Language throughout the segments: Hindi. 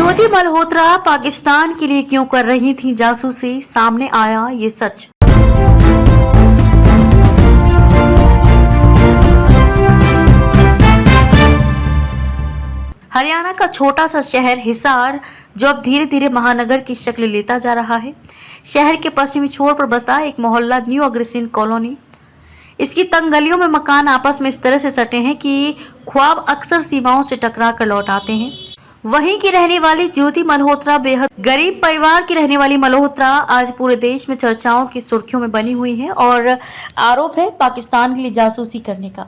ज्योति मल्होत्रा पाकिस्तान के लिए क्यों कर रही थी जासूसी, सामने आया ये सच। हरियाणा का छोटा सा शहर हिसार जो अब धीरे धीरे महानगर की शक्ल लेता जा रहा है। शहर के पश्चिमी छोर पर बसा एक मोहल्ला न्यू अग्रसेन कॉलोनी। इसकी तंग गलियों में मकान आपस में इस तरह से सटे हैं कि ख्वाब अक्सर सीमाओं से टकरा कर लौट आते हैं। वहीं की रहने वाली ज्योति मल्होत्रा बेहद गरीब परिवार की रहने वाली मल्होत्रा आज पूरे देश में चर्चाओं की सुर्खियों में बनी हुई है और आरोप है पाकिस्तान के लिए जासूसी करने का।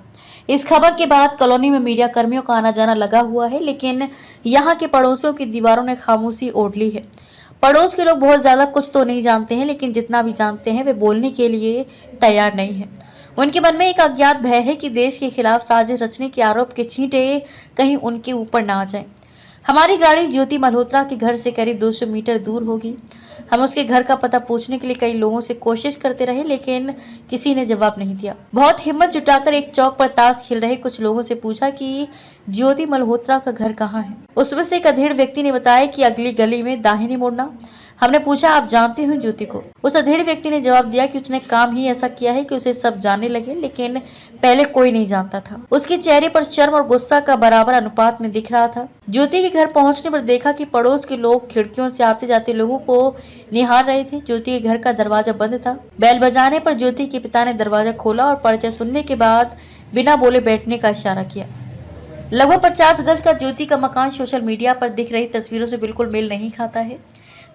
इस खबर के बाद कॉलोनी में मीडिया कर्मियों का आना जाना लगा हुआ है, लेकिन यहाँ के पड़ोसियों की दीवारों ने खामोशी ओढ़ ली है। पड़ोस के लोग बहुत ज्यादा कुछ तो नहीं जानते हैं, लेकिन जितना भी जानते हैं वे बोलने के लिए तैयार नहीं है। उनके मन में एक अज्ञात भय है कि देश के खिलाफ साजिश रचने के आरोप के छींटे कहीं उनके ऊपर ना आ जाएं। हमारी गाड़ी ज्योति मल्होत्रा के घर से करीब 200 मीटर दूर होगी। हम उसके घर का पता पूछने के लिए कई लोगों से कोशिश करते रहे, लेकिन किसी ने जवाब नहीं दिया। बहुत हिम्मत जुटाकर एक चौक पर ताश खेल रहे कुछ लोगों से पूछा कि ज्योति मल्होत्रा का घर कहाँ है। उसमें से एक अधेड़ व्यक्ति ने बताया कि अगली गली में दाहिने मुड़ना। हमने पूछा, आप जानते हो ज्योति को? उस अधेड़ व्यक्ति ने जवाब दिया कि उसने काम ही ऐसा किया है कि उसे सब जानने लगे, लेकिन पहले कोई नहीं जानता था। उसके चेहरे पर शर्म और गुस्सा का बराबर अनुपात में दिख रहा था। ज्योति के घर पहुंचने पर देखा कि पड़ोस के लोग खिड़कियों से आते जाते लोगों को निहार रहे थे। ज्योति के घर का दरवाजा बंद था। बैल बजाने पर ज्योति के पिता ने दरवाजा खोला और परिचय सुनने के बाद बिना बोले बैठने का इशारा किया। लगभग 50 गज का ज्योति का मकान सोशल मीडिया पर दिख रही तस्वीरों से बिल्कुल मेल नहीं खाता है।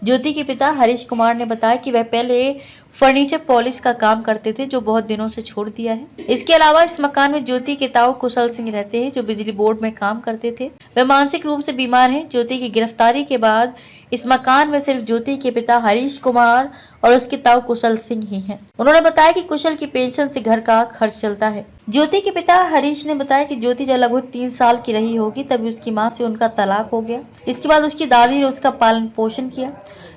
ज्योति के पिता हरीश कुमार ने बताया कि वह पहले फर्नीचर पॉलिश का काम करते थे, जो बहुत दिनों से छोड़ दिया है। इसके अलावा इस मकान में ज्योति के ताऊ कुशल सिंह रहते हैं, जो बिजली बोर्ड में काम करते थे। वे मानसिक रूप से बीमार हैं। ज्योति की गिरफ्तारी के बाद इस मकान में सिर्फ ज्योति के पिता हरीश कुमार और उसके ताऊ कुशल सिंह ही हैं। उन्होंने बताया कि कुशल की पेंशन से घर का खर्च चलता है। ज्योति के पिता हरीश ने बताया कि ज्योति जब लगभग 3 साल की रही होगी तभी उसकी मां से उनका तलाक हो गया। इसके बाद उसकी दादी ने उसका पालन पोषण किया।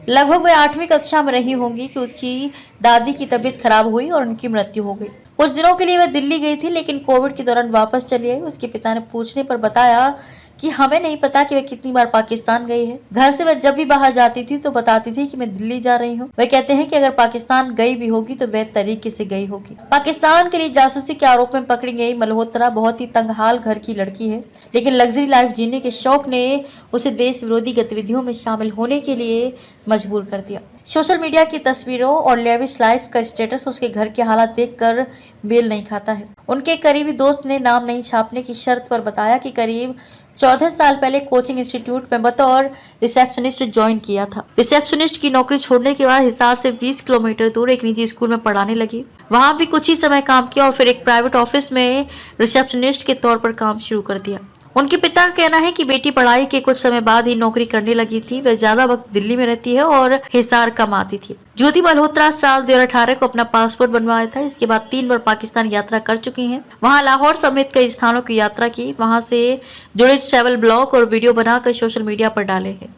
लगभग वह 8वीं कक्षा में रही होंगी कि उसकी दादी की तबीयत खराब हुई और उनकी मृत्यु हो गई। कुछ दिनों के लिए वह दिल्ली गई थी, लेकिन कोविड के दौरान वापस चली आई। उसके पिता ने पूछने पर बताया कि हमें नहीं पता कि वह कितनी बार पाकिस्तान गई है। घर से वह जब भी बाहर जाती थी तो बताती थी कि मैं दिल्ली जा रही हूँ। वह कहते हैं कि अगर पाकिस्तान गई भी होगी तो वह तरीके से गई होगी। पाकिस्तान के लिए जासूसी के आरोप में पकड़ी गई मल्होत्रा बहुत ही तंगहाल घर की लड़की है, लेकिन लग्जरी लाइफ जीने के शौक ने उसे देश विरोधी गतिविधियों में शामिल होने के लिए मजबूर कर दिया। सोशल मीडिया की तस्वीरों और लेविश लाइफ का स्टेटस उसके घर के हालात देखकर मेल नहीं खाता है। उनके करीबी दोस्त ने नाम नहीं छापने की शर्त पर बताया कि करीब 14 साल पहले कोचिंग इंस्टीट्यूट में बतौर रिसेप्शनिस्ट ज्वाइन किया था। रिसेप्शनिस्ट की नौकरी छोड़ने के बाद हिसार से 20 किलोमीटर दूर एक निजी स्कूल में पढ़ाने लगी। वहां भी कुछ ही समय काम किया और फिर एक प्राइवेट ऑफिस में रिसेप्शनिस्ट के तौर पर काम शुरू कर दिया। उनके पिता का कहना है कि बेटी पढ़ाई के कुछ समय बाद ही नौकरी करने लगी थी। वह ज्यादा वक्त दिल्ली में रहती है और हिसार कम आती थी। ज्योति मल्होत्रा साल 2018 को अपना पासपोर्ट बनवाया था। इसके बाद 3 बार पाकिस्तान यात्रा कर चुकी हैं। वहां लाहौर समेत कई स्थानों की यात्रा की। वहां से जुड़े ट्रैवल ब्लॉग और वीडियो बनाकर सोशल मीडिया पर डाले हैं।